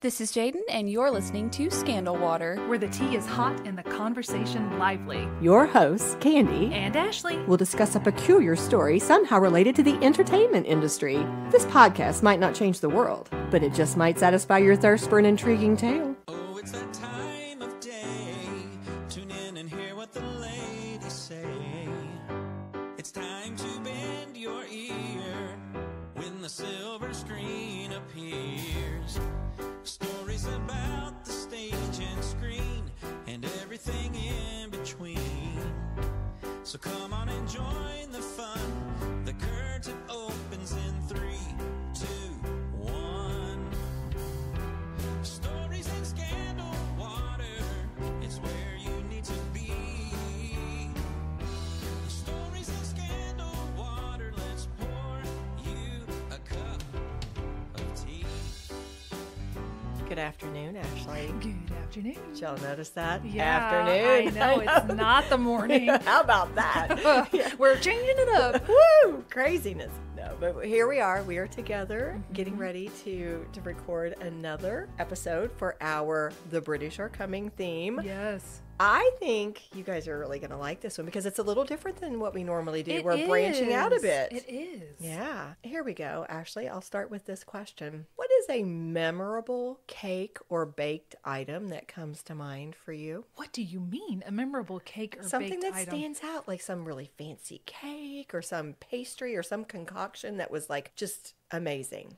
This is Jaden, and you're listening to Scandal Water, where the tea is hot and the conversation lively. Your hosts, Candy and Ashley, will discuss a peculiar story somehow related to the entertainment industry. This podcast might not change the world, but it just might satisfy your thirst for an intriguing tale. Oh, it's that time of day. Tune in and hear what the ladies say. It's time to bend your ear when the silver screen appears. Stories about the stage and screen and everything in between. So come on and join the fun. The curtain opens in 3, 2, 1. Stories in Scandal Water, it's where you need to be. Stories in Scandal Water, let's pour you a cup of tea. Good afternoon, Ashley. Good afternoon. Did y'all notice that? Yeah, Afternoon. I know, it's not the morning. How about that? We're changing it up. Woo! Craziness. No, but here we are. We are together getting ready to record another episode for our The British Are Coming theme. Yes. I think you guys are really going to like this one because it's a little different than what we normally do. It We're branching out a is. bit. It is. Yeah. Here we go. Ashley, I'll start with this question. What is a memorable cake or baked item that comes to mind for you? What do you mean? A memorable cake or Something baked that item? stands out, like some really fancy cake or some pastry or some concoction that was like just amazing.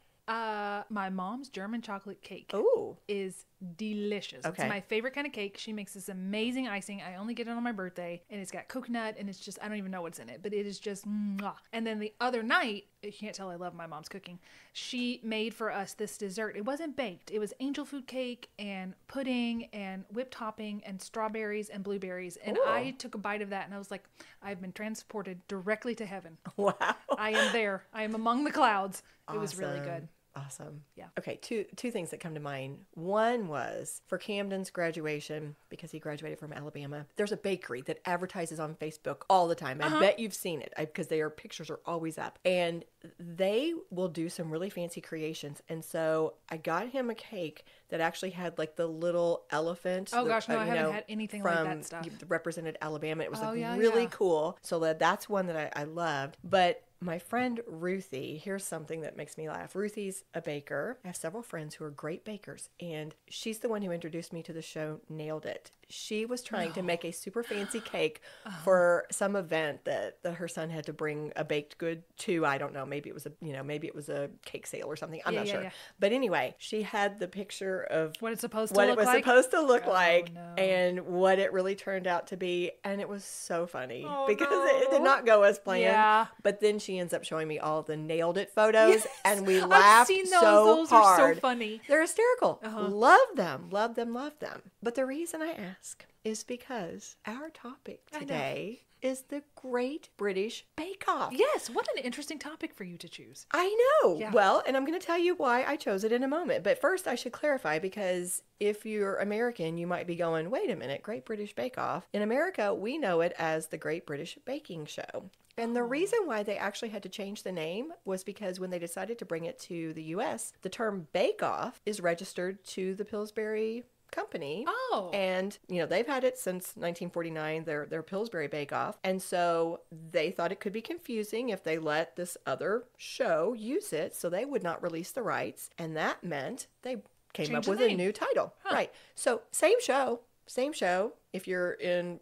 My mom's German chocolate cake Ooh. is delicious. Okay. It's my favorite kind of cake. She makes this amazing icing. I only get it on my birthday, and it's got coconut, and it's just, I don't even know what's in it, but it is just mwah. And then the other night, you can't tell I love my mom's cooking, she made for us this dessert. It wasn't baked. It was angel food cake and pudding and whipped topping and strawberries and blueberries. And Ooh. I took a bite of that, and I was like, I've been transported directly to heaven. Wow. I am there. I am among the clouds. It was really good. Awesome. Yeah. Okay, two things that come to mind. One was for Camden's graduation, because he graduated from Alabama. There's a bakery that advertises on Facebook all the time. I bet you've seen it because their pictures are always up. And they will do some really fancy creations. And so I got him a cake that actually had like the little elephant. Oh gosh, no, I haven't had anything like that stuff. Represented Alabama. It was like yeah, really yeah. cool. So that's one that I loved. But my friend Ruthie, here's something that makes me laugh. Ruthie's a baker. I have several friends who are great bakers, and she's the one who introduced me to the show Nailed It. She was trying to make a super fancy cake for some event that her son had to bring a baked good to. I don't know. Maybe it was a cake sale or something. I'm not sure. Yeah. But anyway, she had the picture of What it's supposed to what look it was like? supposed to look like no. and what it really turned out to be. And it was so funny because no. it did not go as planned. Yeah. But then she ends up showing me all the Nailed It photos, Yes. and we I've laughed seen those. so Those hard. are so funny. They're hysterical. Love them. But the reason I ask is because our topic I know. today is the Great British Bake Off. Yes, what an interesting topic for you to choose. I know. Yeah. Well, and I'm going to tell you why I chose it in a moment. But first, I should clarify, because if you're American, you might be going, wait a minute, Great British Bake Off. In America, we know it as the Great British Baking Show. And the reason why they actually had to change the name was because when they decided to bring it to the U.S., the term Bake Off is registered to the Pillsbury Company. Oh. And, they've had it since 1949, their Pillsbury Bake Off. And so they thought it could be confusing if they let this other show use it, so they would not release the rights. And that meant they came Change up the with a name. new title. Huh. Right. So same show. If you're in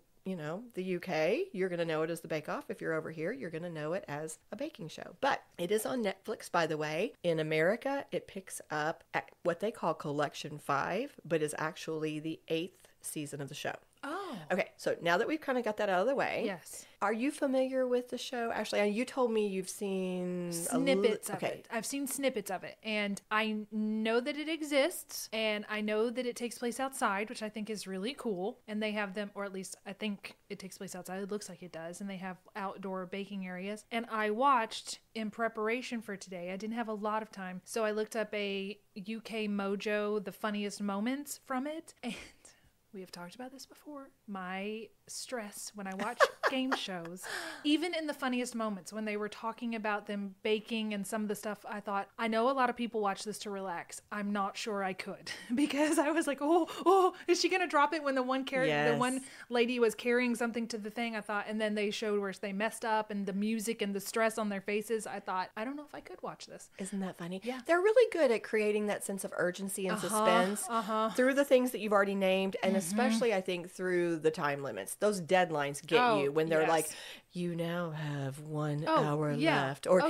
the UK, you're going to know it as the Bake Off. If you're over here, you're going to know it as a baking show. But it is on Netflix, by the way. In America, it picks up at what they call Collection 5, but is actually the 8th season of the show. Oh. Okay, so now that we've kind of got that out of the way, Yes. Are you familiar with the show, Ashley? You told me you've seen Snippets of it. I've seen snippets of it, and I know that it exists, and I know that it takes place outside, which I think is really cool. And they have them, or at least I think it takes place outside. It looks like it does, and they have outdoor baking areas. And I watched in preparation for today. I didn't have a lot of time, so I looked up a UK Mojo, the funniest moments from it, and we have talked about this before. My stress when I watch game shows, even in the funniest moments when they were talking about them baking and some of the stuff, I thought, I know a lot of people watch this to relax. I'm not sure I could, because I was like, oh, is she going to drop it when the one character, the one lady was carrying something to the thing? I thought, and then they showed where they messed up and the music and the stress on their faces. I thought, I don't know if I could watch this. Isn't that funny? Yeah. They're really good at creating that sense of urgency and suspense through the things that you've already named, and especially, I think, through the time limits. Those deadlines get you when they're like, you now have 1 hour left. Or,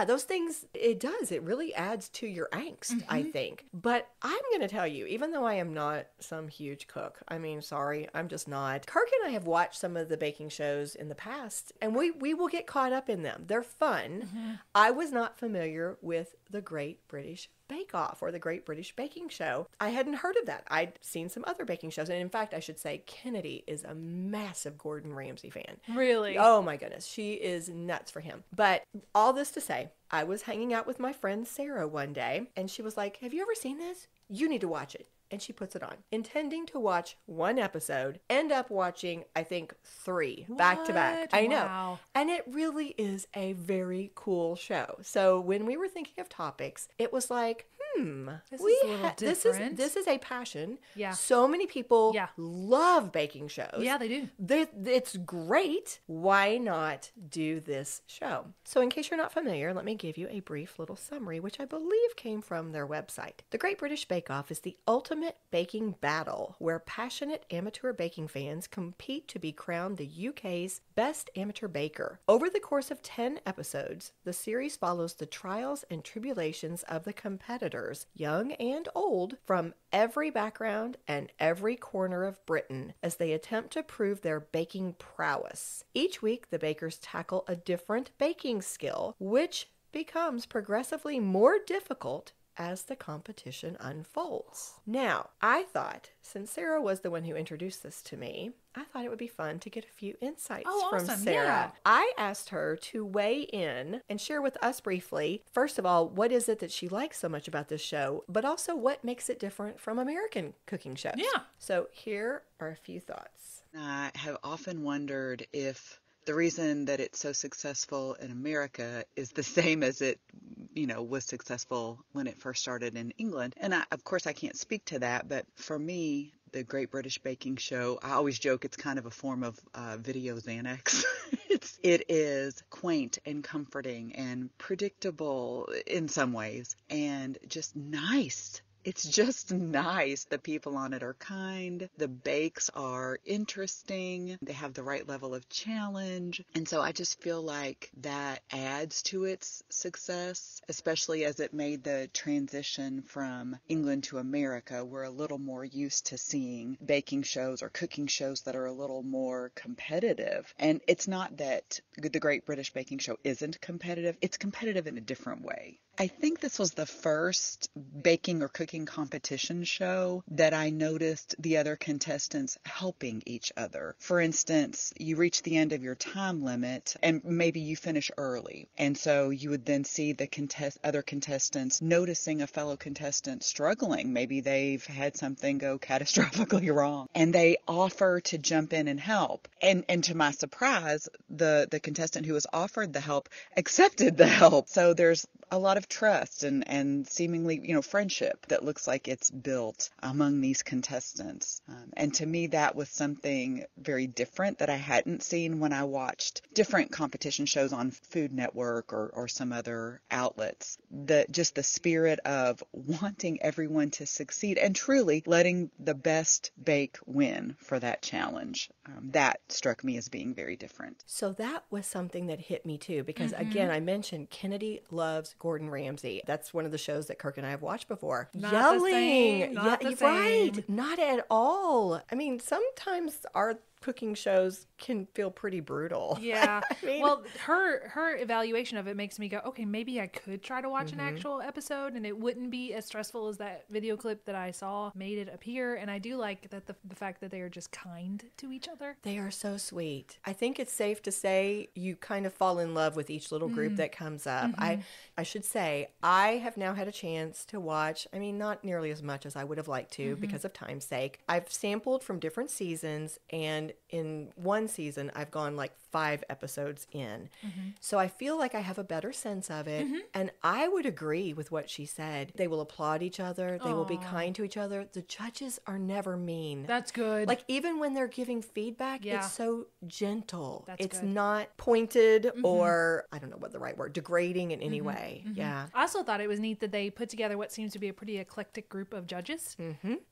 those things, it does. It really adds to your angst, I think. But I'm going to tell you, even though I am not some huge cook, I mean, sorry, I'm just not. Kirk and I have watched some of the baking shows in the past, and we will get caught up in them. They're fun. I was not familiar with the Great British Bake Off or the Great British Baking Show. I hadn't heard of that. I'd seen some other baking shows. And in fact, I should say Kennedy is a massive Gordon Ramsay fan. Really? Oh my goodness. She is nuts for him. But all this to say, I was hanging out with my friend Sarah one day, and she was like, have you ever seen this? You need to watch it. And she puts it on, intending to watch 1 episode, end up watching, I think, 3 back to back. I know. Wow. And it really is a very cool show. So when we were thinking of topics, it was like, this is a little different. This is a passion. Yeah. So many people love baking shows. Yeah, they do. It's great. Why not do this show? So in case you're not familiar, let me give you a brief little summary, which I believe came from their website. The Great British Bake Off is the ultimate baking battle where passionate amateur baking fans compete to be crowned the UK's best amateur baker. Over the course of 10 episodes, the series follows the trials and tribulations of the competitors, young and old, from every background and every corner of Britain as they attempt to prove their baking prowess. Each week, the bakers tackle a different baking skill, which becomes progressively more difficult as the competition unfolds. Now, I thought, since Sarah was the one who introduced this to me, I thought it would be fun to get a few insights from Sarah. Yeah. I asked her to weigh in and share with us briefly, first of all, what is it that she likes so much about this show, but also what makes it different from American cooking shows. Yeah. So here are a few thoughts. I have often wondered if the reason that it's so successful in America is the same as it, was successful when it first started in England. And of course, I can't speak to that, but for me, the Great British Baking Show, I always joke it's kind of a form of video Xanax. It is quaint and comforting and predictable in some ways and just nice. It's just nice. The people on it are kind. The bakes are interesting. They have the right level of challenge. And so I just feel like that adds to its success, especially as it made the transition from England to America. We're a little more used to seeing baking shows or cooking shows that are a little more competitive. And it's not that the Great British Baking Show isn't competitive. It's competitive in a different way. I think this was the first baking or cooking competition show that I noticed the other contestants helping each other. For instance, you reach the end of your time limit and maybe you finish early. And so you would then see the other contestants noticing a fellow contestant struggling. Maybe they've had something go catastrophically wrong and they offer to jump in and help. And to my surprise, the contestant who was offered the help accepted the help. So there's a lot of trust and seemingly, friendship that looks like it's built among these contestants. And to me, that was something very different that I hadn't seen when I watched different competition shows on Food Network or some other outlets. Just the spirit of wanting everyone to succeed and truly letting the best bake win for that challenge. That struck me as being very different. So that was something that hit me too, because again, I mentioned Kennedy loves Gordon Ramsay. That's one of the shows that Kirk and I have watched before. Not Yelling. the same. Not the same. Right. Not at all. I mean, sometimes our cooking shows can feel pretty brutal. Yeah. I mean, Well, her evaluation of it makes me go, okay, maybe I could try to watch an actual episode and it wouldn't be as stressful as that video clip that I saw made it appear. And I do like that the fact that they are just kind to each other. they are so sweet. I think it's safe to say you kind of fall in love with each little group that comes up. I should say I have now had a chance to watch, I mean, not nearly as much as I would have liked to because of time's sake. I've sampled from different seasons, and in one season I've gone like 5 episodes in. So I feel like I have a better sense of it. And I would agree with what she said. They will applaud each other. They will be kind to each other. The judges are never mean. That's good. Like, even when they're giving feedback, Yeah. it's so gentle. That's it's good. not pointed or, I don't know what the right word, degrading in any way. Yeah. I also thought it was neat that they put together what seems to be a pretty eclectic group of judges.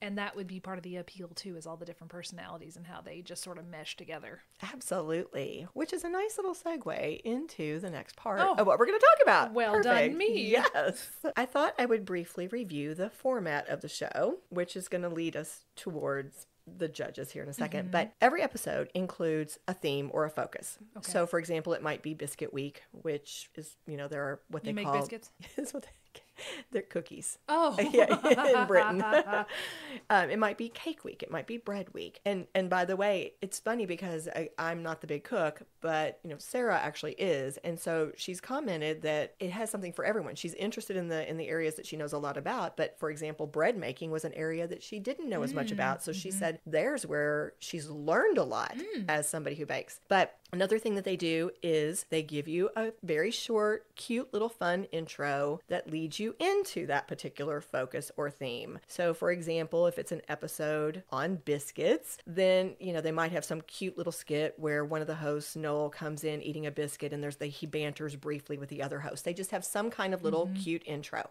And that would be part of the appeal, too, is all the different personalities and how they just sort of mesh together. Absolutely. Which is a nice little segue into the next part Oh. of what we're going to talk about. Well done, me. Yes. I thought I would briefly review the format of the show, which is going to lead us towards the judges here in a second. But every episode includes a theme or a focus. Okay. So, for example, it might be Biscuit Week, which is, there are what they You make call... biscuits? Is what they're cookies. Oh. Yeah, in Britain. It might be Cake Week. It might be Bread Week. And by the way, it's funny because I'm not the big cook, but Sarah actually is, and so she's commented that it has something for everyone. She's interested in the areas that she knows a lot about, but for example, bread making was an area that she didn't know as much about. So she said there's where she's learned a lot as somebody who bakes. But another thing that they do is they give you a very short, cute little fun intro that leads you into that particular focus or theme. So for example, if it's an episode on biscuits, then, they might have some cute little skit where one of the hosts, Noel, comes in eating a biscuit and he banters briefly with the other host. They just have some kind of little cute intro.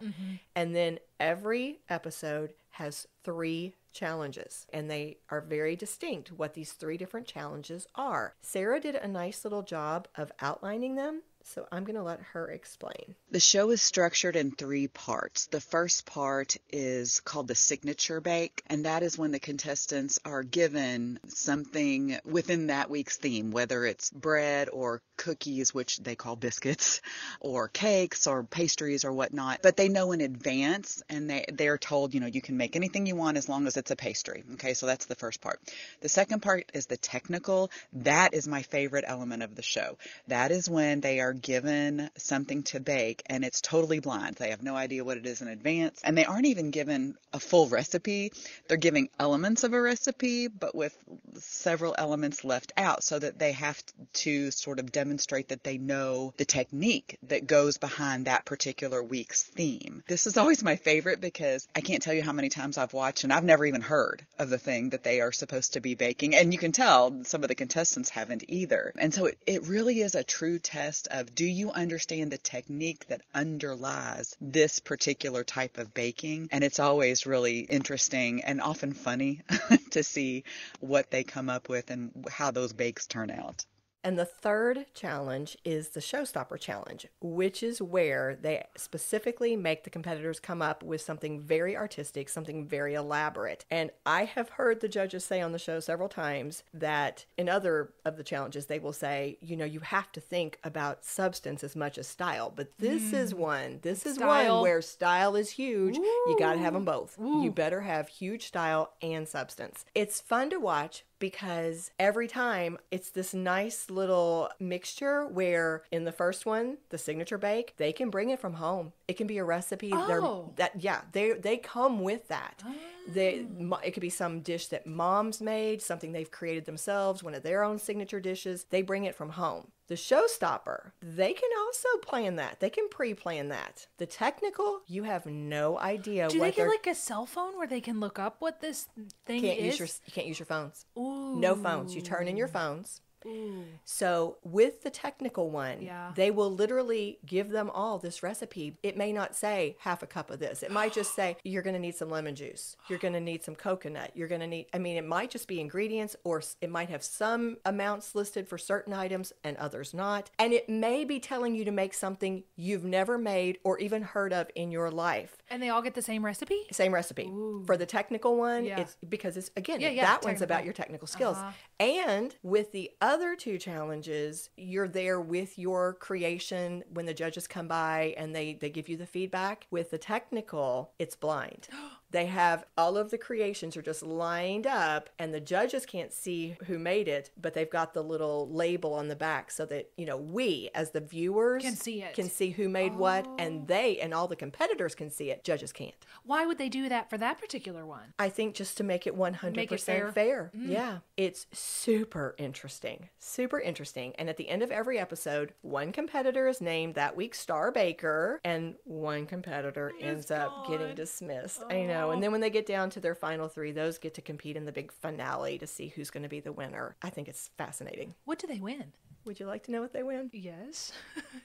And then every episode has 3 challenges, and they are very distinct what these 3 different challenges are. Sarah did a nice little job of outlining them, so I'm going to let her explain. The show is structured in 3 parts. The first part is called the signature bake, and that is when the contestants are given something within that week's theme, whether it's bread or cookies, which they call biscuits, or cakes or pastries or whatnot. But they know in advance, and they're told, you can make anything you want as long as it's a pastry. Okay, so that's the first part. The second part is the technical. That is my favorite element of the show. That is when they are given something to bake and it's totally blind. They have no idea what it is in advance, and they aren't even given a full recipe. They're giving elements of a recipe, but with several elements left out, so that they have to sort of demonstrate that they know the technique that goes behind that particular week's theme. This is always my favorite because I can't tell you how many times I've watched and I've never even heard of the thing that they are supposed to be baking, and you can tell some of the contestants haven't either. And so it really is a true test of, do you understand the technique that underlies this particular type of baking? And it's always really interesting and often funny to see what they come up with and how those bakes turn out. And the third challenge is the Showstopper Challenge, which is where they specifically make the competitors come up with something very artistic, something very elaborate. And I have heard the judges say on the show several times that in other of the challenges, they will say, you have to think about substance as much as style. But this is one. This is one where style is huge. Ooh. You got to have them both. Ooh. You better have huge style and substance. It's fun to watch because every time it's this nice little mixture where in the first one, the signature bake, they can bring it from home. It can be a recipe. Oh. They come with that. Oh. It could be some dish that mom's made, something they've created themselves, one of their own signature dishes. They bring it from home. The Showstopper, they can also plan that. They can pre-plan that. The technical, you have no idea. Do they get like a cell phone where they can look up what this thing is? You can't use your phones. Ooh. No phones. You turn in your phones. Ooh. So with the technical one, Yeah. they will literally give them all this recipe. It may not say half a cup of this. It might just say, you're going to need some lemon juice. You're going to need some coconut. You're going to need, it might just be ingredients, or it might have some amounts listed for certain items and others not. And it may be telling you to make something you've never made or even heard of in your life. And they all get the same recipe? Same recipe. For the technical one, Yeah. it's because it's, again, Yeah, that one's technical. about your technical skills. And with the other two challenges, you're there with your creation when the judges come by and they give you the feedback. With the technical, it's blind. They have all of the creations are just lined up and the judges can't see who made it, but they've got the little label on the back so that, we as the viewers Can see it. can see who made what, and they and all the competitors can see it. Judges can't. Why would they do that for that particular one? I think just to make it 100% Make it fair. fair. Yeah. It's super interesting. Super interesting. And at the end of every episode, one competitor is named that week's star baker and one competitor ends up getting dismissed. I know. And then when they get down to their final 3, those get to compete in the big finale to see who's going to be the winner. I think it's fascinating. What do they win? Would you like to know what they win? Yes.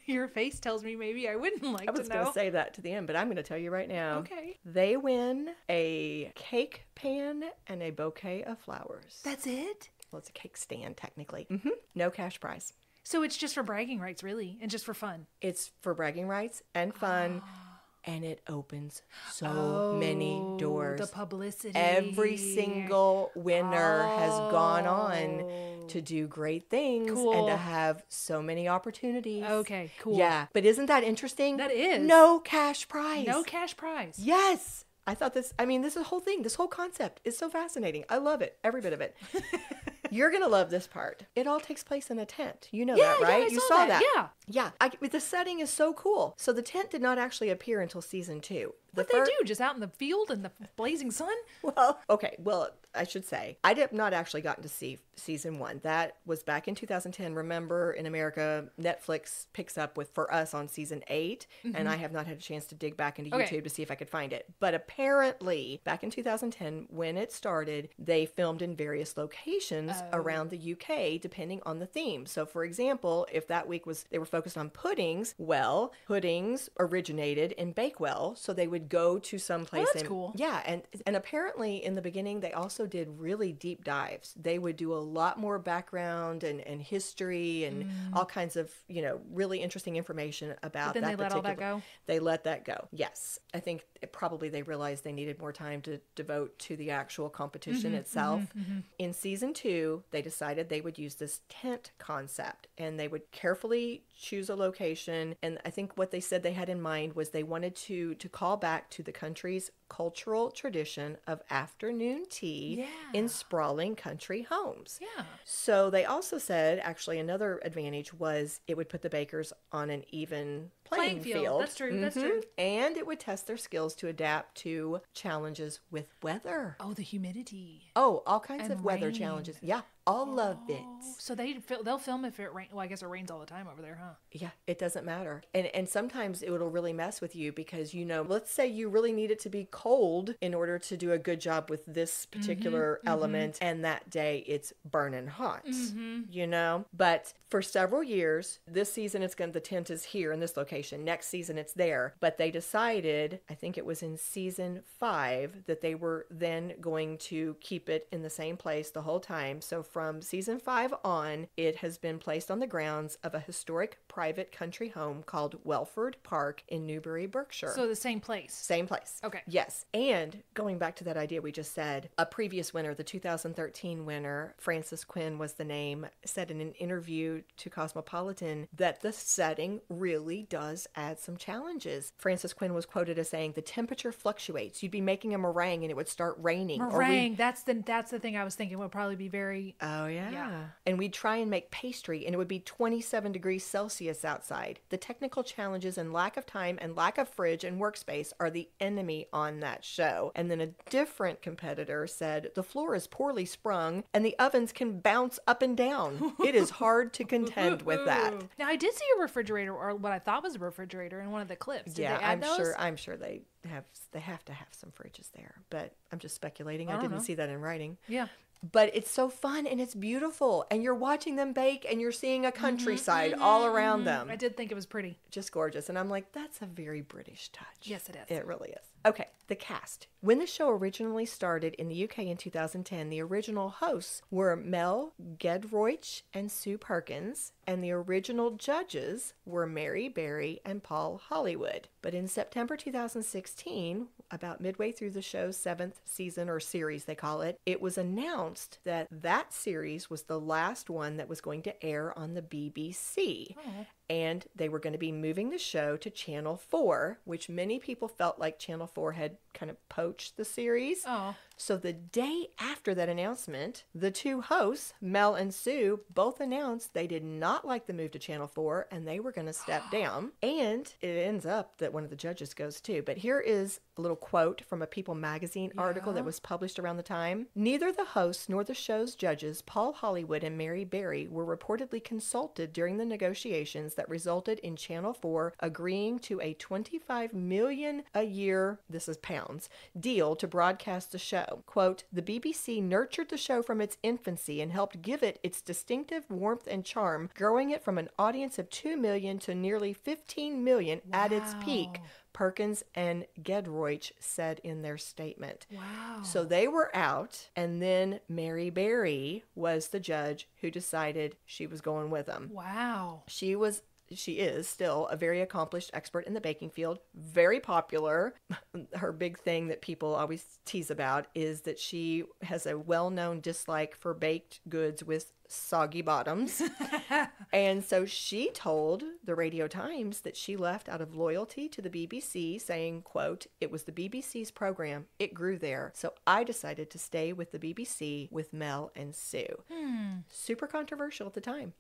Your face tells me maybe I wouldn't like I was to going know. to say that to the end, but I'm going to tell you right now. Okay. They win a cake pan and a bouquet of flowers. That's it? Well, it's a cake stand, technically. No cash prize. So it's just for bragging rights, really, and just for fun. It's for bragging rights and fun, and it opens so many doors. The publicity. Every single winner has gone on to do great things and Cool. to have so many opportunities. Okay, cool. Yeah, but isn't that interesting? That is. No cash prize. No cash prize. Yes. I thought this whole thing, this whole concept is so fascinating. I love it. Every bit of it. You're going to love this part. It all takes place in a tent. You know that, right? I You saw that. Yeah. Yeah. The setting is so cool. So the tent did not actually appear until season 2. What they do? Just out in the field in the blazing sun? Well, okay. Well, I should say, I did not actually gotten to see season 1. That was back in 2010. Remember, in America, Netflix picks up for us on season 8, and I have not had a chance to dig back into YouTube to see if I could find it. But apparently, back in 2010, when it started, they filmed in various locations around the UK, depending on the theme. So, for example, if that week they were focused on puddings, well, puddings originated in Bakewell, so they would go to some place. That's cool. Yeah, and apparently in the beginning they also did really deep dives. They would do a lot more background and history and all kinds of really interesting information about But then that. they let all that go? They let that go. Yes, I think probably they realized they needed more time to devote to the actual competition itself. In season 2, they decided they would use this tent concept and they would carefully choose a location. And I think what they said they had in mind was they wanted to call back to the country's cultural tradition of afternoon tea in sprawling country homes. Yeah. So they also said, actually, another advantage was it would put the bakers on an even playing field. That's true. That's true. And it would test their skills to adapt to challenges with weather. Oh, the humidity. Oh, all kinds And of weather rain. challenges. Yeah, all of it. So they'll film if it rains. Well, I guess it rains all the time over there, huh? Yeah, it doesn't matter. And sometimes it will really mess with you because, let's say you really need it to be cold in order to do a good job with this particular element, and that day it's burning hot, But for several years, this season the tent is here in this location. Next season it's there. But they decided, I think it was in season 5, that they were then going to keep it in the same place the whole time. So from season 5 on, it has been placed on the grounds of a historic private country home called Welford Park in Newbury, Berkshire. So the same place. Same place. Okay. Yes. And going back to that idea we just said, a previous winner, the 2013 winner, Frances Quinn was the name, said in an interview to Cosmopolitan that the setting really does add some challenges. Frances Quinn was quoted as saying, the temperature fluctuates. You'd be making a meringue and it would start raining. Meringue. That's the thing I was thinking would probably be very... Oh, yeah. Yeah. And we'd try and make pastry, and it would be 27 degrees Celsius outside. The technical challenges and lack of time and lack of fridge and workspace are the enemy on that show. And then a different competitor said, the floor is poorly sprung, and the ovens can bounce up and down. It is hard to contend with that. Now, I did see a refrigerator, or what I thought was a refrigerator, in one of the clips. Did they add those? I'm sure they have to have some fridges there, but I'm just speculating. I don't didn't know. see that in writing. Yeah. But it's so fun and it's beautiful, and you're watching them bake and you're seeing a countryside all around them. I did think it was pretty. Just gorgeous. And I'm like, that's a very British touch. Yes, it is. It really is. Okay, the cast. When the show originally started in the UK in 2010, the original hosts were Mel Gedroych and Sue Perkins, and the original judges were Mary Berry and Paul Hollywood. But in September 2016, about midway through the show's 7th season or series they call it, it was announced that that series was the last one that was going to air on the BBC. Oh. And they were going to be moving the show to Channel 4, which many people felt like Channel 4 had kind of poached the series. Oh. So the day after that announcement, the two hosts, Mel and Sue, both announced they did not like the move to Channel 4 and they were going to step down. And it ends up that one of the judges goes too. But here is a little quote from a People magazine article that was published around the time. Neither the hosts nor the show's judges, Paul Hollywood and Mary Berry, were reportedly consulted during the negotiations that resulted in Channel 4 agreeing to a $25 million a year, this is pounds, deal to broadcast the show. Quote, the BBC nurtured the show from its infancy and helped give it its distinctive warmth and charm, growing it from an audience of 2 million to nearly 15 million at its peak, Perkins and Gedroych said in their statement. Wow. So they were out, and then Mary Berry was the judge who decided she was going with them. Wow. She is still a very accomplished expert in the baking field, very popular. Her big thing that people always tease about is that she has a well-known dislike for baked goods with soggy bottoms. And so she told the Radio Times that she left out of loyalty to the BBC, saying, quote, it was the BBC's program. It grew there. So I decided to stay with the BBC with Mel and Sue. Super controversial at the time.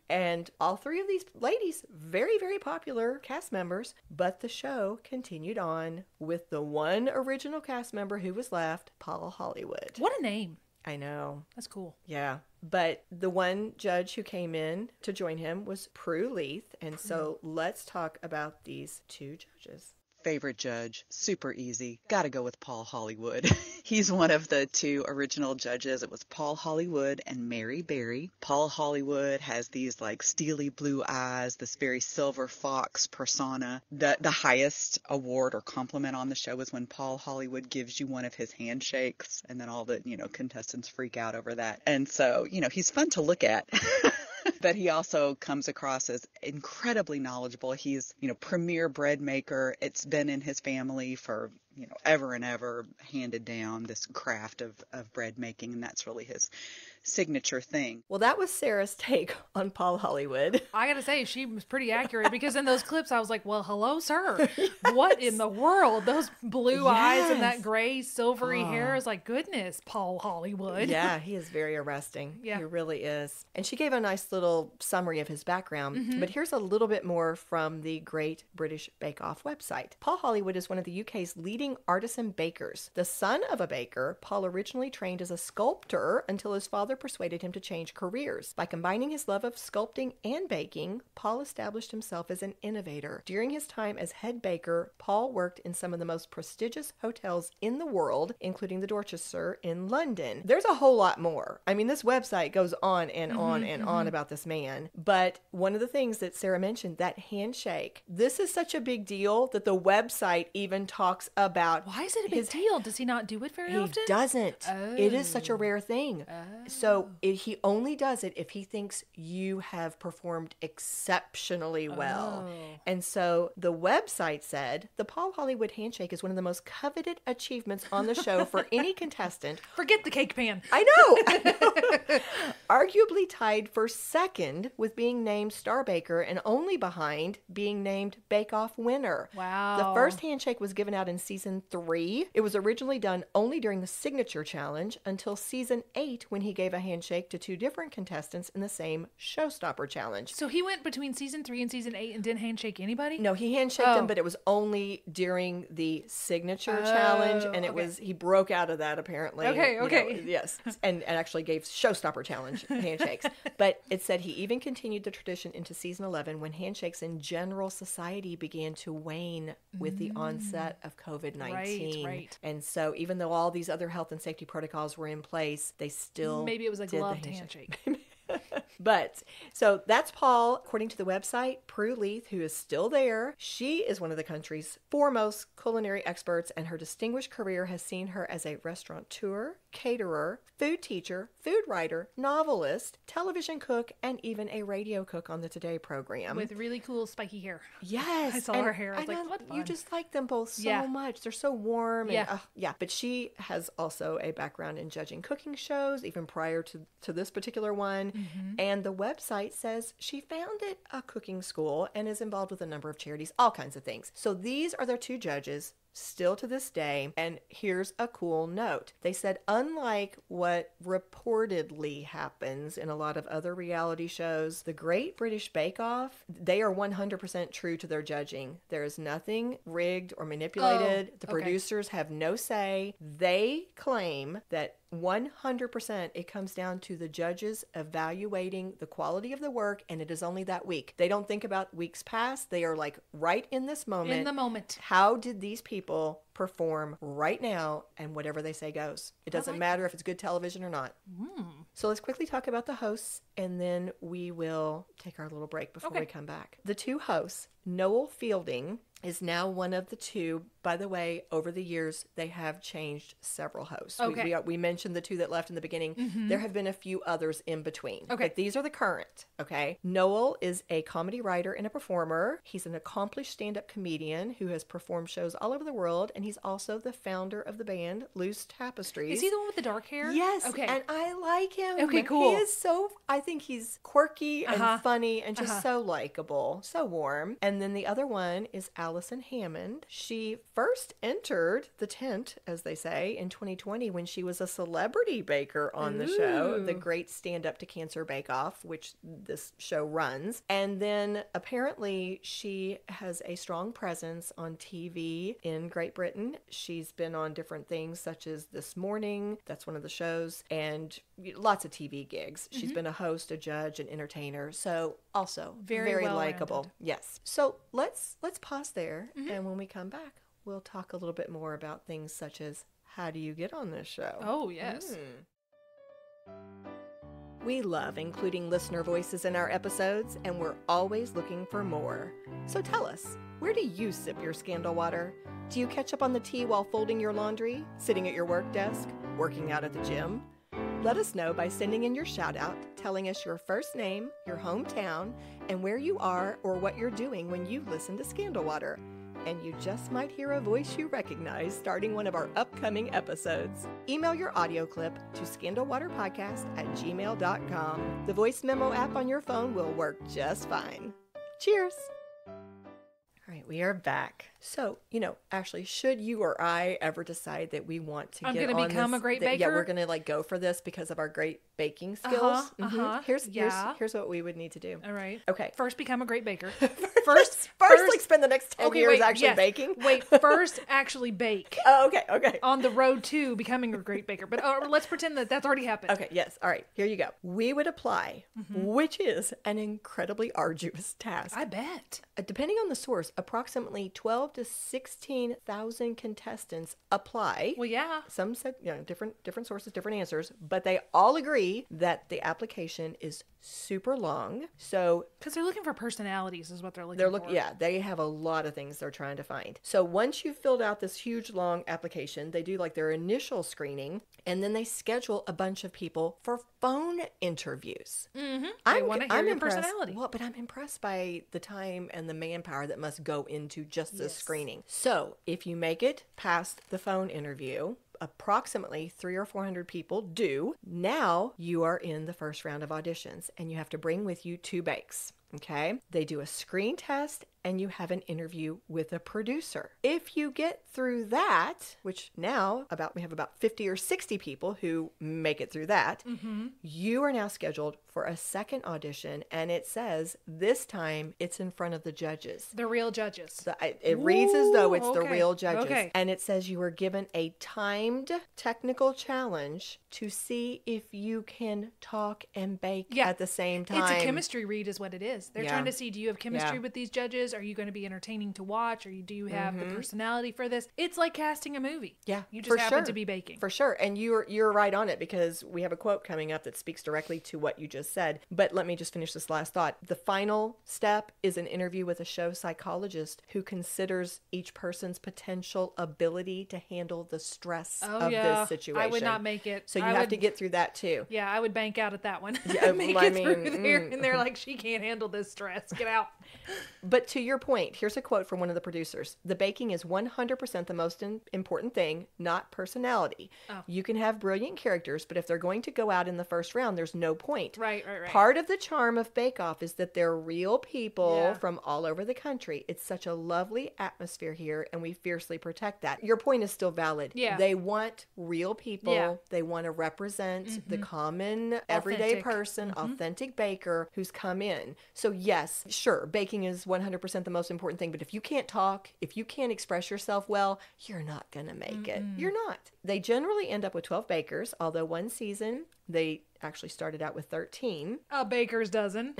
And all three of these ladies, very, very popular cast members, but the show continued on with the one original cast member who was left, Paul Hollywood. What a name. I know. That's cool. Yeah. But the one judge who came in to join him was Prue Leith. And so let's talk about these two judges. Favorite judge, super easy. Gotta go with Paul Hollywood. He's one of the two original judges. It was Paul Hollywood and Mary Berry. Paul Hollywood has these like steely blue eyes, this very silver fox persona. The highest award or compliment on the show is when Paul Hollywood gives you one of his handshakes, and then all the, contestants freak out over that. And so, he's fun to look at. But he also comes across as incredibly knowledgeable. He's, premier bread maker. It's been in his family for, ever and ever, handed down this craft of bread making. And that's really his signature thing. Well, that was Sarah's take on Paul Hollywood. I gotta say, she was pretty accurate because in those clips I was like, well, hello, sir. What in the world? Those blue eyes and that gray silvery hair is like, goodness, Paul Hollywood. Yeah, he is very arresting. Yeah. He really is. And she gave a nice little summary of his background, but here's a little bit more from the Great British Bake Off website. Paul Hollywood is one of the UK's leading artisan bakers. The son of a baker, Paul originally trained as a sculptor until his father persuaded him to change careers. By combining his love of sculpting and baking, Paul established himself as an innovator. During his time as head baker, Paul worked in some of the most prestigious hotels in the world, including the Dorchester in London. There's a whole lot more. I mean, this website goes on and on and on about this man. But one of the things that Sarah mentioned, that handshake, this is such a big deal that the website even talks about. Why is it a big deal? Does he not do it very often? He doesn't. It is such a rare thing. So he only does it if he thinks you have performed exceptionally well. And so the website said the Paul Hollywood handshake is one of the most coveted achievements on the show for any contestant. Forget the cake pan. I know. Arguably tied for second with being named Star Baker and only behind being named Bake Off winner. Wow. The first handshake was given out in season 3. It was originally done only during the signature challenge until season 8 when he gave a handshake to two different contestants in the same showstopper challenge. So he went between season 3 and season 8 and didn't handshake anybody? No, he handshaked him, but it was only during the signature challenge, and it was, he broke out of that apparently. Okay. Yes, and actually gave showstopper challenge handshakes. But it said he even continued the tradition into season 11 when handshakes in general society began to wane with the onset of COVID-19. Right. And so even though all these other health and safety protocols were in place, they still Maybe it was a did the gloved handshake. But so that's Paul. According to the website, Prue Leith, who is still there, she is one of the country's foremost culinary experts, and her distinguished career has seen her as a restaurateur, caterer, food teacher, food writer, novelist, television cook, and even a radio cook on the Today program. With really cool spiky hair. Yes. I saw her hair. I was like, what fun. You just like them both so much. They're so warm. And, yeah. But she has also a background in judging cooking shows, even prior to this particular one. Mm-hmm. And the website says she founded a cooking school and is involved with a number of charities, all kinds of things. So these are their two judges. Still to this day. And here's a cool note. They said, unlike what reportedly happens in a lot of other reality shows, the Great British Bake Off, they are 100% true to their judging. There is nothing rigged or manipulated. The producers have no say. They claim that 100% it comes down to the judges evaluating the quality of the work, and it is only that week. They don't think about weeks past. They are like right in this moment. In the moment. How did these people perform right now? And whatever they say goes. It doesn't matter if it's good television or not. So let's quickly talk about the hosts, and then we will take our little break before we come back. The two hosts, Noel Fielding is now one of the two. By the way, over the years, they have changed several hosts. Okay. We mentioned the two that left in the beginning. Mm-hmm. There have been a few others in between. Okay. But these are the current. Okay. Noel is a comedy writer and a performer. He's an accomplished stand-up comedian who has performed shows all over the world. And he's also the founder of the band Loose Tapestries. Is he the one with the dark hair? Yes. Okay. And I like him. Okay, cool. He is I think he's quirky and funny and just so likable, so warm. And then the other one is Allison Hammond. She first entered the tent, as they say, in 2020 when she was a celebrity baker on the show, the Great Stand Up to Cancer Bake Off, which this show runs. And then apparently she has a strong presence on TV in Great Britain. She's been on different things such as This Morning, that's one of the shows, and lots of TV gigs. She's been a host, a judge, an entertainer. So also very likable. Yes. So let's pause there. And when we come back, we'll talk a little bit more about things such as how do you get on this show? Oh, yes. We love including listener voices in our episodes, and we're always looking for more. So tell us, where do you sip your scandal water? Do you catch up on the tea while folding your laundry, sitting at your work desk, working out at the gym? Let us know by sending in your shout out, telling us your first name, your hometown, and where you are or what you're doing when you listen to Scandal Water. And you just might hear a voice you recognize starting one of our upcoming episodes. Email your audio clip to scandalwaterpodcast@gmail.com. The voice memo app on your phone will work just fine. Cheers! All right, we are back. So, Ashley, should you or I ever decide that we want to I'm get gonna on become this, a great Yeah, baker? we're going to go for this because of our great baking skills. Here's Yeah. here's what we would need to do. All right. Okay. First, become a great baker. First, like spend the next 10 years actually baking. Wait, first actually bake. Oh, okay. On the road to becoming a great baker. But let's pretend that that's already happened. Okay, yes. All right, here you go. We would apply, which is an incredibly arduous task. I bet. Depending on the source, approximately 12 to 16,000 contestants apply. Well, yeah. Some said, different sources, different answers, but they all agree that the application is super long. So because they're looking for personalities is what they're looking for. Yeah, they have a lot of things they're trying to find. So once you've filled out this huge long application, they do like their initial screening, and then they schedule a bunch of people for phone interviews. I want to hear your impressed. personality. Well, but I'm impressed by the time and the manpower that must go into just this screening. So if you make it past the phone interview, approximately 300 or 400 people do. Now you are in the first round of auditions, and you have to bring with you 2 bakes. Okay. They do a screen test, and you have an interview with a producer. If you get through that, which now we have about 50 or 60 people who make it through that, you are now scheduled for a second audition, and it says this time it's in front of the judges. The real judges. It reads as though it's the okay. real judges. Okay. And it says you are given a timed technical challenge to see if you can talk and bake at the same time. It's a chemistry read is what it is. is. They're Yeah. trying to see, do you have chemistry Yeah. with these judges? Are you going to be entertaining to watch? Do you have the personality for this? It's like casting a movie. Yeah, You just happen sure. to be baking. For sure. And you're right on it, because we have a quote coming up that speaks directly to what you just said. But let me just finish this last thought. The final step is an interview with a show psychologist who considers each person's potential ability to handle the stress of this situation. I would not make it. So you I have would- to get through that too. Yeah, I would bank out at that one. Yeah, Make well, I it through mean, there, and they're like, she can't handle this stress. Get out. But to your point, here's a quote from one of the producers. The baking is 100% the most important thing, not personality. Oh. You can have brilliant characters, but if they're going to go out in the first round, there's no point. Right. Part of the charm of Bake Off is that they're real people Yeah. from all over the country. It's such a lovely atmosphere here, and we fiercely protect that. Your point is still valid. Yeah. They want real people. Yeah. They want to represent the common, everyday Authentic. person, authentic baker who's come in. So yes, sure, baking is 100% the most important thing, but if you can't talk, if you can't express yourself well, you're not going to make it. You're not. They generally end up with 12 bakers, although one season they actually started out with 13. A baker's dozen.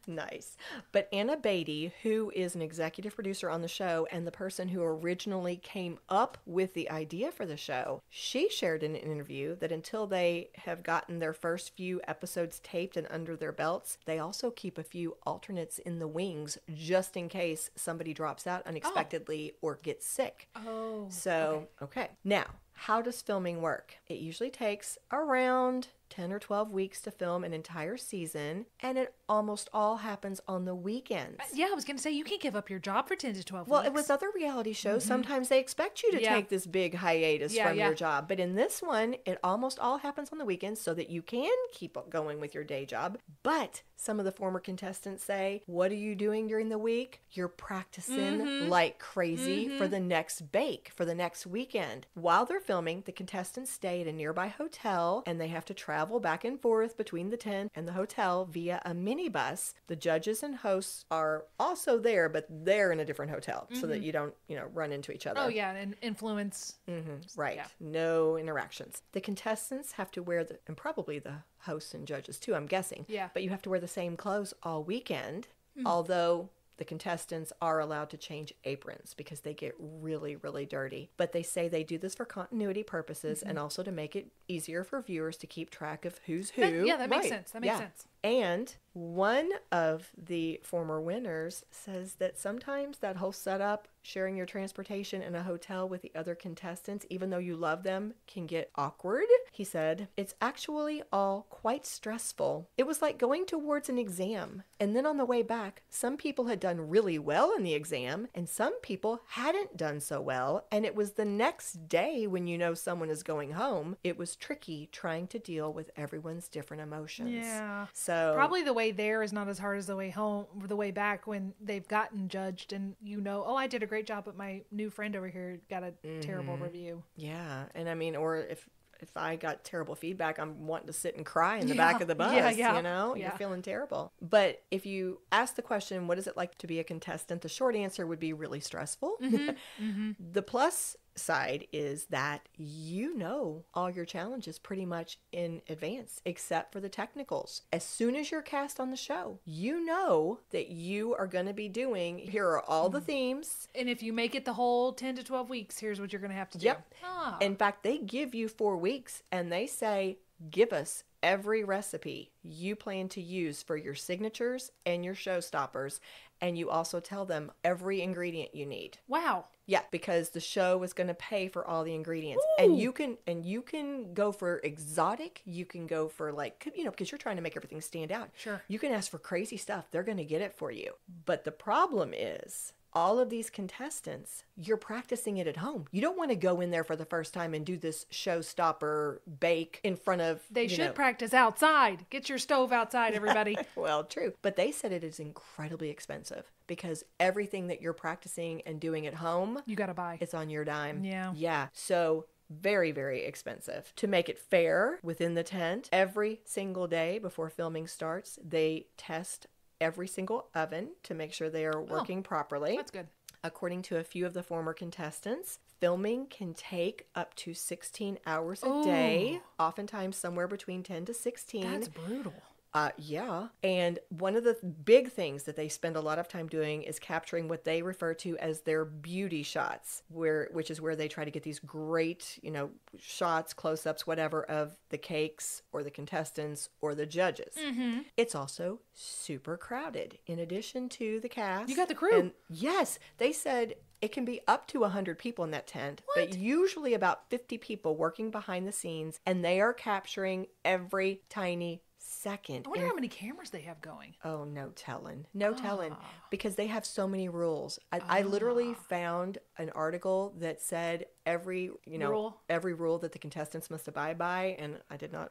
Nice. But Anna Beatty, who is an executive producer on the show and the person who originally came up with the idea for the show, she shared in an interview that until they have gotten their first few episodes taped and under their belts, they also keep a few alternates in the wings just in case somebody drops out unexpectedly or gets sick. Oh. So, okay. Now, how does filming work? It usually takes around 10 or 12 weeks to film an entire season, and it almost all happens on the weekends. Yeah, I was going to say, you can't give up your job for 10 to 12 Well, weeks. with other reality shows, sometimes they expect you to Yeah. take this big hiatus Yeah, from yeah. your job. But in this one, it almost all happens on the weekends so that you can keep going with your day job. But some of the former contestants say, what are you doing during the week? You're practicing like crazy for the next bake, for the next weekend. While they're filming, the contestants stay at a nearby hotel, and they have to travel back and forth between the tent and the hotel via a minibus. The judges and hosts are also there, but they're in a different hotel so that you don't, run into each other. Oh, yeah, and influence. Right. Yeah. No interactions. The contestants have to wear and probably the hosts and judges too, I'm guessing. Yeah. But you have to wear the same clothes all weekend, although the contestants are allowed to change aprons because they get really, really dirty. But they say they do this for continuity purposes and also to make it easier for viewers to keep track of who's who. That makes Right. sense. That makes Yeah. sense. And one of the former winners says that sometimes that whole setup, sharing your transportation in a hotel with the other contestants, even though you love them, can get awkward. He said, it's actually all quite stressful. It was like going towards an exam. And then on the way back, some people had done really well in the exam and some people hadn't done so well. And it was the next day when you know someone is going home. It was tricky trying to deal with everyone's different emotions. Yeah. So Probably the way there is not as hard as the way home, or the way back when they've gotten judged and oh, I did a great job, but my new friend over here got a terrible review. yeah, and I mean, or if I got terrible feedback, I'm wanting to sit and cry in the Yeah. back of the bus, Yeah. You're Yeah. feeling terrible. But if you ask the question, what is it like to be a contestant? The short answer would be really stressful. The plus side is that all your challenges pretty much in advance, except for the technicals. As soon as you're cast on the show, you know that you are going to be doing, here are all the themes. And if you make it the whole 10 to 12 weeks, here's what you're going to have to do. Yep. Ah. In fact, they give you 4 weeks and they say, give us every recipe you plan to use for your signatures and your showstoppers. And you also tell them every ingredient you need. Wow. Yeah, because the show is going to pay for all the ingredients. And you can go for exotic, you can go for because you're trying to make everything stand out. Sure. You can ask for crazy stuff. They're going to get it for you. But the problem is all of these contestants, you're practicing it at home. You don't want to go in there for the first time and do this showstopper bake in front of, They should practice outside. Get your stove outside, everybody. Well, true. But they said it is incredibly expensive because everything that you're practicing and doing at home, You got to buy. it's on your dime. Yeah. Yeah. So very, very expensive. To make it fair within the tent, every single day before filming starts, they test every single oven to make sure they are working properly. That's good. According to a few of the former contestants, filming can take up to 16 hours a day, oftentimes somewhere between 10 to 16. That's brutal. Yeah. And one of the big things that they spend a lot of time doing is capturing what they refer to as their beauty shots, which is where they try to get these great, shots, close-ups, whatever, of the cakes or the contestants or the judges. Mm-hmm. It's also super crowded. In addition to the cast. You got the crew. And yes, they said it can be up to 100 people in that tent, but usually about 50 people working behind the scenes, and they are capturing every tiny second. I wonder how many cameras they have going. Oh, no telling. No telling. Because they have so many rules. I literally found an article that said every rule that the contestants must abide by, and I did not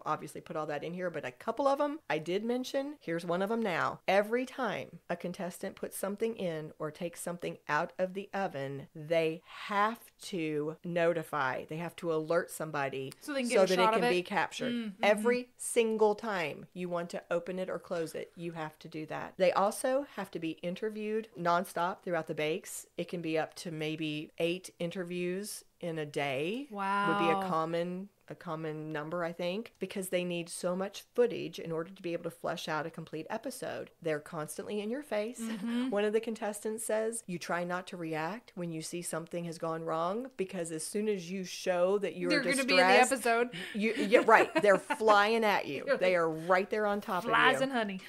obviously put all that in here, but a couple of them I did mention. Here's one of them now. Every time a contestant puts something in or takes something out of the oven, they have to notify. They have to alert somebody so that it can be captured. Mm-hmm. Every single time you want to open it or close it, you have to do that. They also have to be interviewed nonstop throughout the bakes. It can be up to maybe 8 interviews in a day. Wow. Would be a common number, I think, because they need so much footage in order to be able to flesh out a complete episode. They're constantly in your face. Mm-hmm. One of the contestants says, you try not to react when you see something has gone wrong, because as soon as you show that you're distressed, they're going to be in the episode. Yeah, right. They're flying at you. They are right there on top of you. Flies and honey.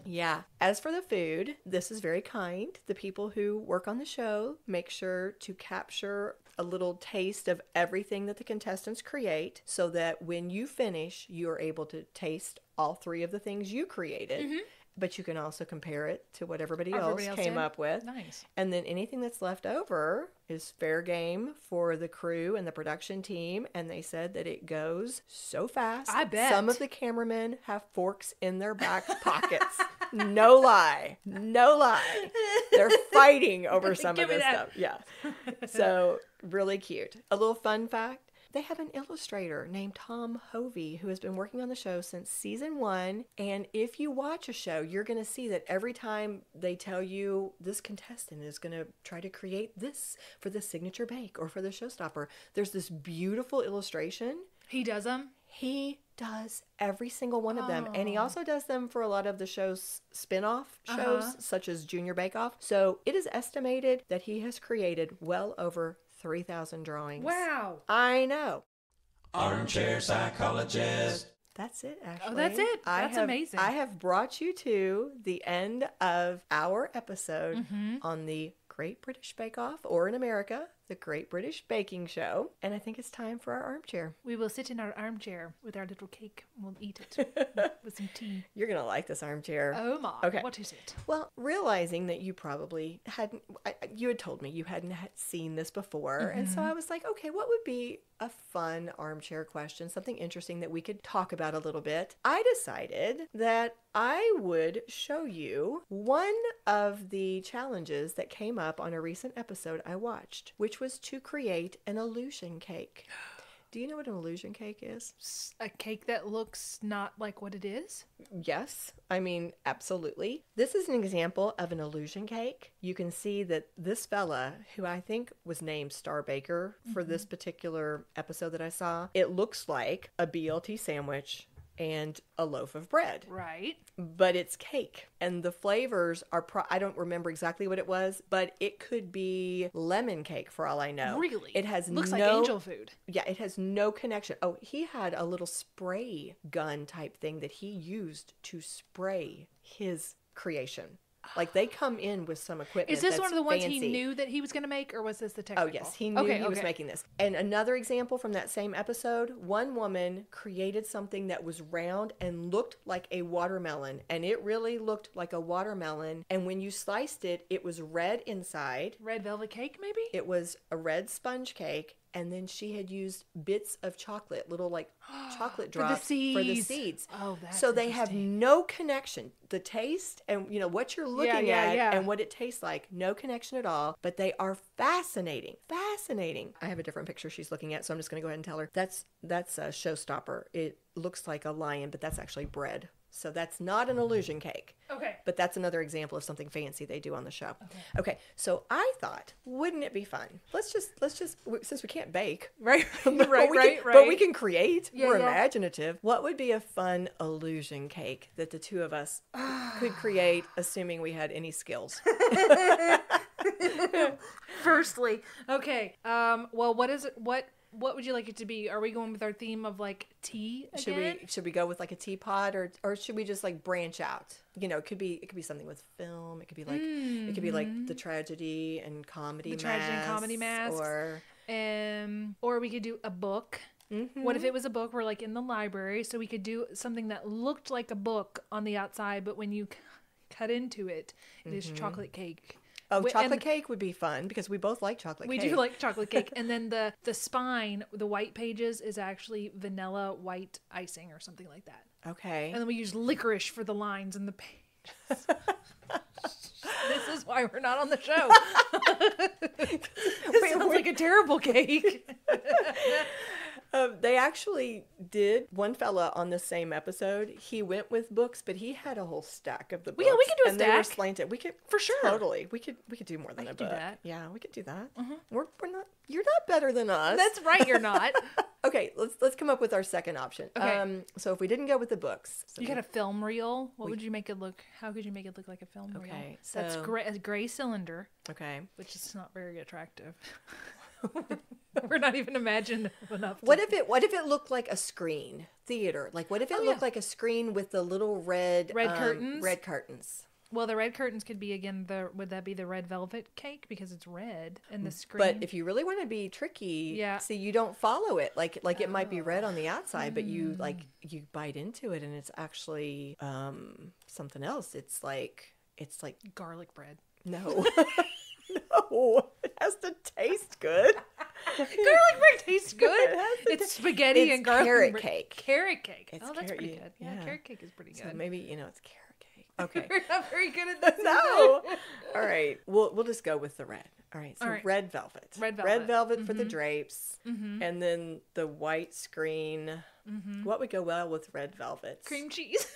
Yeah. As for the food, this is very kind. The people who work on the show make sure to capture a little taste of everything that the contestants create, so that when you finish, you're able to taste all 3 of the things you created. Mm-hmm. But you can also compare it to what everybody else came up with. Nice. And then anything that's left over is fair game for the crew and the production team. And they said that it goes so fast. I bet. Some of the cameramen have forks in their back pockets. No lie. No lie. They're fighting over some of this stuff. Yeah. So really cute. A little fun fact. They have an illustrator named Tom Hovey who has been working on the show since season 1. And if you watch a show, you're going to see that every time they tell you this contestant is going to try to create this for the signature bake or for the showstopper, there's this beautiful illustration. He does them? He does every single one of them. And he also does them for a lot of the show's spin-off shows, such as Junior Bake Off. So it is estimated that he has created well over 3,000 drawings. Wow. I know. Armchair psychologist. That's it, Ashley. Oh, that's it. That's amazing. I have brought you to the end of our episode on the Great British Bake Off, or in America, the Great British Baking Show. And I think it's time for our armchair. We will sit in our armchair with our little cake. We'll eat it with some tea. You're going to like this armchair. Oh my. Okay. What is it? Well, realizing that you probably hadn't, you had told me you hadn't seen this before. And so I was like, okay, what would be a fun armchair question? Something interesting that we could talk about a little bit. I decided that I would show you one of the challenges that came up on a recent episode I watched, which was to create an illusion cake. Do you know what an illusion cake is? A cake that looks not like what it is? Yes. I mean, absolutely. This is an example of an illusion cake. You can see that this fella, who I think was named Star Baker for this particular episode that I saw, it looks like a BLT sandwich and a loaf of bread. Right. But it's cake. And the flavors are, I don't remember exactly what it was, but it could be lemon cake for all I know. Really? It has Looks like angel food. Yeah, it has no connection. Oh, he had a little spray gun type thing that he used to spray his creation. Like, they come in with some equipment. Is this that's one of the ones fancy. he knew that he was going to make, or was this the technical? Oh, yes. He knew he was making this. And another example from that same episode, one woman created something that was round and looked like a watermelon. And it really looked like a watermelon. And when you sliced it, it was red inside. Red velvet cake, maybe? It was a red sponge cake. And then she had used bits of chocolate, little like chocolate drops for the seeds. Oh, that's so they have no connection. The taste and what you're looking at and what it tastes like, no connection at all. But they are fascinating. Fascinating. I have a different picture she's looking at, so I'm just going to go ahead and tell her. That's a showstopper. It looks like a lion, but that's actually bread. So that's not an illusion cake. Okay. But that's another example of something fancy they do on the show. Okay. So I thought, wouldn't it be fun? Let's just since we can't bake, Right. but we can create. Yeah, We're yeah. imaginative. What would be a fun illusion cake that the two of us could create, assuming we had any skills? Firstly, okay. Well, what would you like it to be? Are we going with our theme of like tea again? Should we go with like a teapot, or should we just like branch out? You know, it could be something with film. It could be like the tragedy and comedy masks, or we could do a book. Mm-hmm. What if it was a book? We're like in the library, so we could do something that looked like a book on the outside, but when you cut into it, it is chocolate cake. Oh, chocolate cake would be fun because we both like chocolate cake. We do like chocolate cake. And then the spine, the white pages, is actually vanilla white icing or something like that. Okay. And then we use licorice for the lines and the pages. This is why we're not on the show. It sounds like a terrible cake. They actually did. One fella on the same episode, he went with books, but he had a whole stack of the books. Yeah, we could do a and stack. They were slanted. We could for sure. Totally. We could do more than a book. Do that. Yeah, we could do that. Mm-hmm. We're not. You're not better than us. That's right. You're not. Okay, let's come up with our second option. Okay. So if we didn't go with the books, you got a film reel. What would you make it look? How could you make it look like a film reel? Okay, so that's a gray cylinder. Okay, which is not very attractive. We're not even imaginative enough. What if it looked like a screen theater? Like what if it looked like a screen with the little red curtains? Red curtains. Well, the red curtains could be again would that be the red velvet cake because it's red and the screen? But if you really want to be tricky, see, you don't follow it. Like it might be red on the outside, but you bite into it and it's actually something else. It's like garlic bread. No. No, it has to taste good. Garlic bread tastes good. It's spaghetti and garlic carrot bread. Cake. Carrot cake. It's that's pretty good. Yeah, carrot cake is pretty good. So maybe it's carrot cake. Okay. We're not very good at this. No. All right. We'll just go with the red. All right. So red velvet. Red velvet for the drapes, and then the white screen. Mm-hmm. What would go well with red velvet? Cream cheese.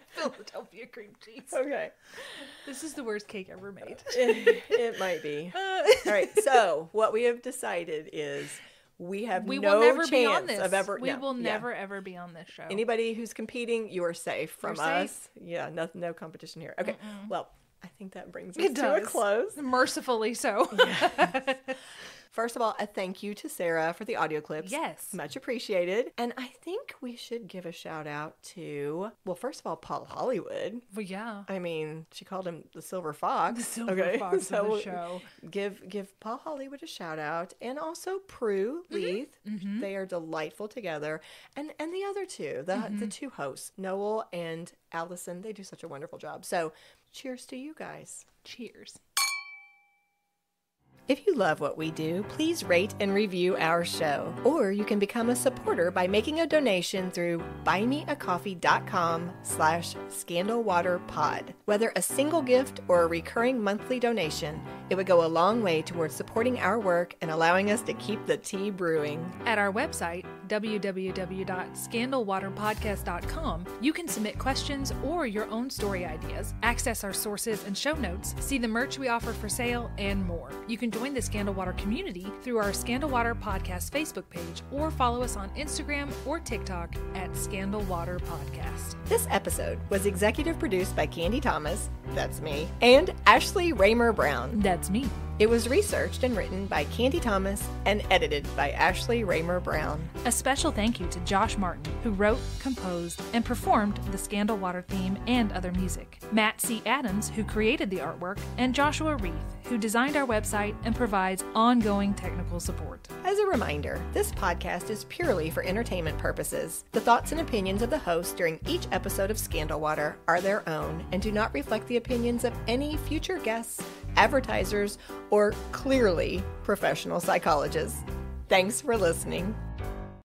Philadelphia cream cheese. Okay. This is the worst cake ever made. It might be. All right. So what we have decided is we will never be on this. Of ever. We will never ever be on this show. Anybody who's competing, you are safe from us. Safe. Yeah. No competition here. Okay. Well, I think that brings us to a close. Mercifully so. Yes. First of all, a thank you to Sarah for the audio clips. Yes. Much appreciated. And I think we should give a shout out to, well, first of all, Paul Hollywood. Well, yeah. I mean, she called him the Silver Fox. The Silver Fox of the show. Give Paul Hollywood a shout out. And also Prue Leith. Mm-hmm. They are delightful together. And the other two, the two hosts, Noel and Allison, they do such a wonderful job. So cheers to you guys. Cheers. If you love what we do, please rate and review our show. Or you can become a supporter by making a donation through buymeacoffee.com/scandalwaterpod. Whether a single gift or a recurring monthly donation, it would go a long way towards supporting our work and allowing us to keep the tea brewing. At our website, www.scandalwaterpodcast.com, you can submit questions or your own story ideas, access our sources and show notes, see the merch we offer for sale, and more. You can join the Scandal Water community through our Scandal Water Podcast Facebook page or follow us on Instagram or TikTok at Scandal Water Podcast. This episode was executive produced by Candy Thomas, that's me, and Ashley Raymer Brown, that's me. It was researched and written by Candy Thomas and edited by Ashley Raymer Brown. A special thank you to Josh Martin, who wrote, composed, and performed the Scandal Water theme and other music. Matt C. Adams, who created the artwork, and Joshua Reith, who designed our website and provides ongoing technical support. As a reminder, this podcast is purely for entertainment purposes. The thoughts and opinions of the hosts during each episode of Scandal Water are their own and do not reflect the opinions of any future guests, advertisers, or clearly professional psychologists. Thanks for listening.